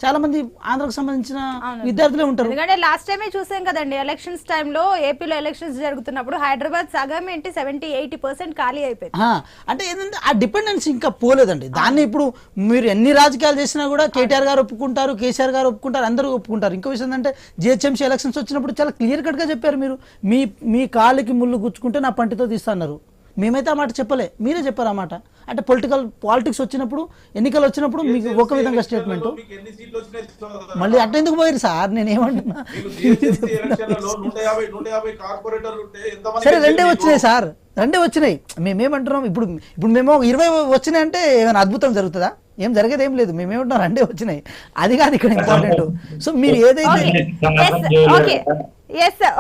చాలా మంది ఆంధ్రకు సంబంధించిన విద్యార్థులే ఉంటారు. ఎందుకంటే లాస్ట్ టైమే చూసాం కదండి, ఎలక్షన్స్ టైంలో ఏపీలో ఎలక్షన్స్ జరుగుతున్నప్పుడు హైదరాబాద్ సగం ఏంటి 70-80% ఖాళీ అయిపోయింది. అంటే ఏంటంటే ఆ డిపెండెన్స్ ఇంకా పోలేదండి. దాన్ని ఇప్పుడు మీరు ఎన్ని రాజకీయాలు చేసినా కూడా కేటీఆర్ గారు ఒప్పుకుంటారు, కేసీఆర్ గారు ఒప్పుకుంటారు, అందరూ ఒప్పుకుంటారు. ఇంకో విషయం ఏంటంటే జిహెచ్ఎంసీ ఎలక్షన్స్ వచ్చినప్పుడు చాలా క్లియర్ కట్గా చెప్పారు, మీరు మీ కాళ్ళకి ముళ్ళు గుచ్చుకుంటే నా పంటితో తీస్తున్నారు. మేమైతే ఆ మాట చెప్పలే, మీరే చెప్పారు ఆ మాట. అంటే పాలిటిక్స్ వచ్చినప్పుడు, ఎన్నికలు వచ్చినప్పుడు మీకు ఒక విధంగా స్టేట్మెంట్, మళ్ళీ అట్ట ఎందుకు పోయారు సార్? నేను ఏమంటున్నా, సరే రెండే వచ్చినాయి సార్, రెండే వచ్చినాయి. మేమేమంటున్నాం, ఇప్పుడు మేము 20 వచ్చినాయి అంటే ఏమైనా అద్భుతం జరుగుతుందా? ఏం జరిగేది ఏం లేదు. మేమేమంటున్నాం రెండే వచ్చినాయి, అది కాదు ఇక్కడ ఇంపార్టెంట్. సో మీరు ఏదైతే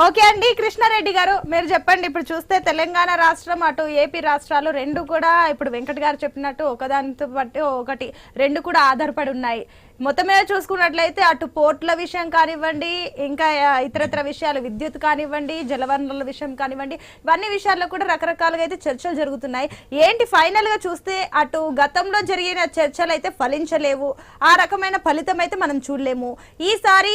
ఓకే అండి, కృష్ణారెడ్డి గారు మీరు చెప్పండి. ఇప్పుడు చూస్తే తెలంగాణ రాష్ట్రం అటు ఏపీ రాష్ట్రాలు రెండు కూడా ఇప్పుడు వెంకట్ గారు చెప్పినట్టు ఒకదానితో బట్టి ఒకటి రెండు కూడా ఆధారపడి ఉన్నాయి. మొత్తం మీద చూసుకున్నట్లయితే అటు పోర్ట్ల విషయం కానివ్వండి, ఇంకా ఇతరత్ర విషయాలు, విద్యుత్ కానివ్వండి, జలవనరుల విషయం కానివ్వండి, ఇవన్నీ విషయాల్లో కూడా రకరకాలుగా అయితే చర్చలు జరుగుతున్నాయి. ఏంటి ఫైనల్ గా చూస్తే అటు గతంలో జరిగిన చర్చలు అయితే ఫలించలేవు, ఆ రకమైన ఫలితం అయితే మనం చూడలేము. ఈసారి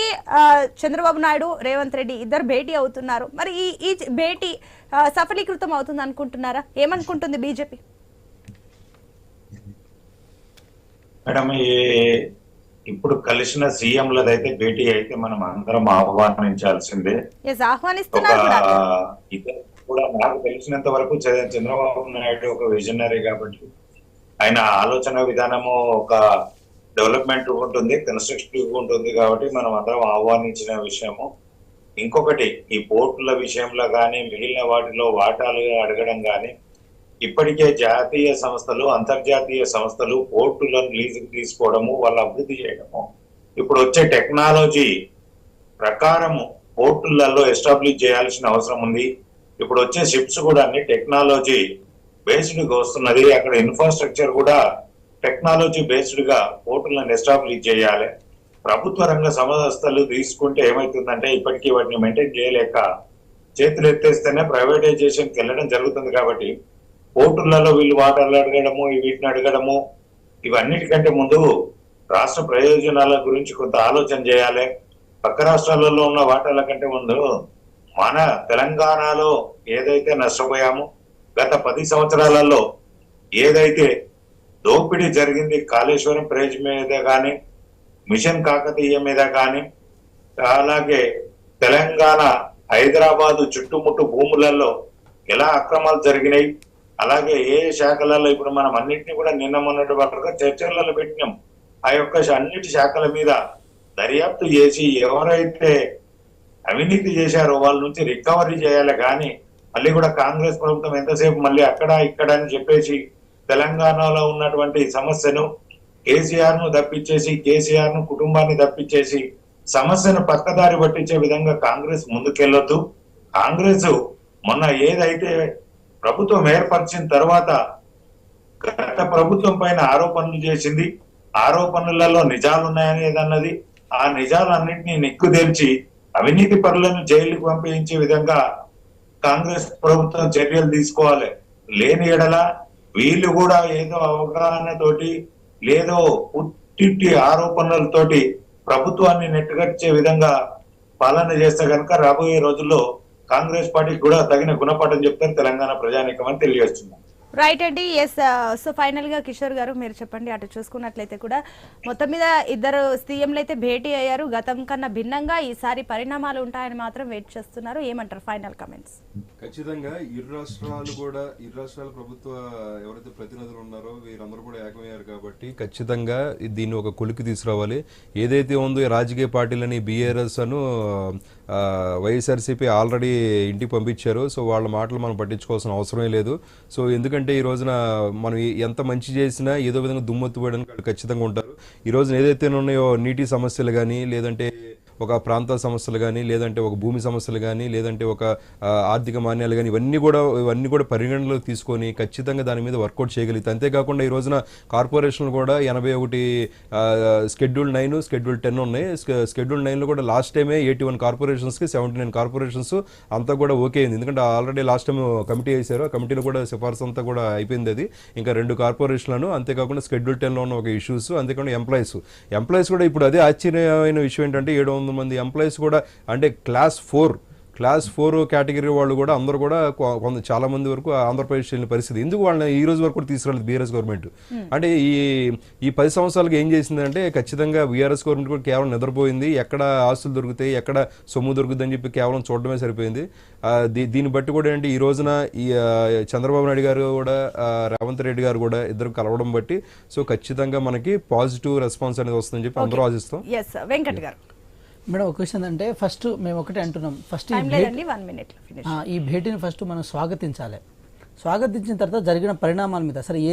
చంద్రబాబు నాయుడు, రేవంత్ రెడ్డి ఇద్దరు భేటీ అవుతున్నారు. మరి ఈ భేటీ సఫలీకృతం అవుతుంది అనుకుంటున్నారా? ఏమనుకుంటుంది బీజేపీ? మేడం, ఇప్పుడు కలిసిన సీఎంలదైతే భేటీ అయితే మనం అందరం ఆహ్వానించాల్సిందే. కూడా నాకు తెలిసినంత వరకు చంద్రబాబు నాయుడు ఒక విజనరీ కాబట్టి ఆయన ఆలోచన విధానము ఒక డెవలప్మెంట్ ఉంటుంది, కన్స్ట్రక్టివ్ ఉంటుంది కాబట్టి మనం అందరం ఆహ్వానించిన విషయము. ఇంకొకటి, ఈ పోర్టుల విషయంలో కానీ మిగిలిన వాటిలో వాటాలు అడగడం కానీ, ఇప్పటికే జాతీయ సంస్థలు, అంతర్జాతీయ సంస్థలు పోర్టులను లీజుకు తీసుకోవడము, వాళ్ళ అభివృద్ధి చేయడము, ఇప్పుడు వచ్చే టెక్నాలజీ ప్రకారము పోర్టులలో ఎస్టాబ్లిష్ చేయాల్సిన అవసరం ఉంది. ఇప్పుడు వచ్చే షిప్స్ కూడా అన్ని టెక్నాలజీ బేస్డ్గా వస్తున్నది. అక్కడ ఇన్ఫ్రాస్ట్రక్చర్ కూడా టెక్నాలజీ బేస్డ్ గా పోర్టులను ఎస్టాబ్లిష్ చేయాలి. ప్రభుత్వ రంగ సంస్థలు తీసుకుంటే ఏమవుతుందంటే ఇప్పటికీ వాటిని మెయింటైన్ చేయలేక చేతులు ఎత్తేస్తేనే ప్రైవేటైజేషన్కి వెళ్ళడం జరుగుతుంది. కాబట్టి పోర్టులలో వీళ్ళు వాటర్లు అడగడము, వీటిని అడగడము, ఇవన్నిటికంటే ముందు రాష్ట్ర ప్రయోజనాల గురించి కొంత ఆలోచన చేయాలి. పక్క రాష్ట్రాలలో ఉన్న వాటాల కంటే ముందు మన తెలంగాణలో ఏదైతే నష్టపోయామో, గత 10 సంవత్సరాలలో ఏదైతే దోపిడీ జరిగింది, కాళేశ్వరం ప్రేజ్ మీద కానీ, మిషన్ కాకతీయ మీద కానీ, అలాగే తెలంగాణ హైదరాబాదు చుట్టుముట్టు భూములలో ఎలా అక్రమాలు జరిగినాయి, అలాగే ఏ శాఖలలో ఇప్పుడు మనం అన్నింటినీ కూడా నిన్న మొన్నటి వరకు చర్చలలో పెట్టినాం. ఆ యొక్క అన్నిటి శాఖల మీద దర్యాప్తు చేసి ఎవరైతే అవినీతి చేశారో వాళ్ళ నుంచి రికవరీ చేయాలి. కానీ మళ్ళీ కూడా కాంగ్రెస్ ప్రభుత్వం ఎంతసేపు మళ్ళీ అక్కడ ఇక్కడ అని చెప్పేసి తెలంగాణలో ఉన్నటువంటి సమస్యను కేసీఆర్ ను తప్పించేసి, కేసీఆర్ ను కుటుంబాన్ని తప్పించేసి సమస్యను పక్కదారి పట్టించే విధంగా కాంగ్రెస్ ముందుకెళ్ళొద్దు. కాంగ్రెస్ మొన్న ఏదైతే ప్రభుత్వం ఏర్పరిచిన తర్వాత గత ప్రభుత్వం పైన ఆరోపణలు చేసింది, ఆరోపణలలో నిజాలున్నాయని ఏదన్నది, ఆ నిజాలన్నింటినీ నిక్కుదేల్చి అవినీతి పరులను జైలుకు పంపించే విధంగా కాంగ్రెస్ ప్రభుత్వం చర్యలు తీసుకోవాలి. లేని ఎడల వీళ్ళు కూడా ఏదో అవగాహనతోటి లేదో పుట్టింటి ఆరోపణలతోటి ప్రభుత్వాన్ని నెట్టుగట్టే విధంగా పాలన చేస్తే కనుక రాబోయే రోజుల్లో కాంగ్రెస్ పార్టీకి కూడా తగిన గుణపాఠం చెప్తారు తెలంగాణ ప్రజానీకం అని తెలియజేస్తున్నాం. రైట్ అండి. ఎస్, సో ఫైనల్ గా కిషోర్ గారు మీరు చెప్పండి. అటు చూసుకున్నట్లయితే కూడా మొత్తం మీద ఇద్దరు సీఎంలు అయితే భేటీ అయ్యారు. గతం కన్నా భిన్నంగా ఈసారి పరిణామాలు ఉంటాయని మాత్రం వెయిట్ చేస్తున్నారు. ఏమంటారు ఫైనల్ కామెంట్స్? ఖచ్చితంగా ఇరు రాష్ట్రాల ప్రభుత్వ ఎవరైతే ప్రతినిధులు ఉన్నారో వీరందరూ కూడా ఏకమయ్యారు కాబట్టి ఖచ్చితంగా దీన్ని ఒక కొలికి తీసుకురావాలి. ఏదైతే ఉందో రాజకీయ పార్టీలని బీఆర్ఎస్ అను వైఎస్ఆర్సీపీ ఆల్రెడీ ఇంటికి పంపించారు. సో వాళ్ళ మాటలు మనం పట్టించుకోవాల్సిన అవసరమే లేదు. సో ఎందుకంటే ఈ రోజున మనం ఎంత మంచి చేసినా ఏదో విధంగా దుమ్మెత్తుపోయడానికి ఖచ్చితంగా ఉంటారు. ఈ రోజున ఏదైతే ఉన్నాయో నీటి సమస్యలు కానీ, లేదంటే ఒక ప్రాంత సమస్యలు కానీ, లేదంటే ఒక భూమి సమస్యలు కానీ, లేదంటే ఒక ఆర్థిక మాన్యాలు కానీ, ఇవన్నీ కూడా పరిగణలోకి తీసుకొని ఖచ్చితంగా దాని మీద వర్కౌట్ చేయగలిగితే, అంతేకాకుండా ఈ రోజున కార్పొరేషన్లు కూడా 81 షెడ్యూల్ 9, షెడ్యూల్ 10 ఉన్నాయి. షెడ్యూల్ 9లో కూడా లాస్ట్ టైమే 81 కార్పొరేషన్స్కి 79 కార్పొరేషన్స్ అంతా కూడా ఓకే అయింది. ఎందుకంటే ఆల్రెడీ లాస్ట్ టైం కమిటీ వేశారు, ఆ కమిటీలో కూడా సిఫార్సు అంతా కూడా అయిపోయింది. అది ఇంకా 2 కార్పొరేషన్లను, అంతేకాకుండా షెడ్యూల్ 10లో ఉన్న ఒక ఇష్యూస్, అంతేకాకుండా ఎంప్లాయీస్ కూడా ఇప్పుడు అదే ఆశ్చర్యమైన విషయం ఏంటంటే 700 మంది ఎంప్లాయీస్ కూడా అంటే క్లాస్ 4 కేటగిరీ వాళ్ళు కూడా అందరూ కూడా చాలా మంది వరకు ఆంధ్రప్రదేశ్ వెళ్ళిన పరిస్థితి. ఎందుకు వాళ్ళని ఈ రోజు వరకు కూడా తీసుకురాలేదు బీఆర్ఎస్ గవర్నమెంట్? అంటే ఈ 10 సంవత్సరాలకు ఏం చేసిందంటే ఖచ్చితంగా బీఆర్ఎస్ గవర్నమెంట్ కూడా కేవలం నిద్రపోయింది. ఎక్కడ ఆస్తులు దొరుకుతాయి, ఎక్కడ సొమ్ము దొరుకుతుందని చెప్పి కేవలం చూడడమే సరిపోయింది. దీన్ని బట్టి కూడా ఏంటి ఈ రోజున ఈ చంద్రబాబు నాయుడు గారు కూడా రేవంత్ రెడ్డి గారు కూడా ఇద్దరు కలవడం బట్టి సో ఖచ్చితంగా మనకి పాజిటివ్ రెస్పాన్స్ అనేది వస్తుందని చెప్పి అందరూ ఆశిస్తాం. వెంకట్ గారు మేడం, ఒక క్వశ్చన్ అంటే ఫస్ట్ మేము ఒకటే అంటున్నాం, ఫస్ట్ ఈ భేటీని ఫస్ట్ మనం స్వాగతించాలి. స్వాగతించిన తర్వాత జరిగిన పరిణామాల మీద సరే ఏ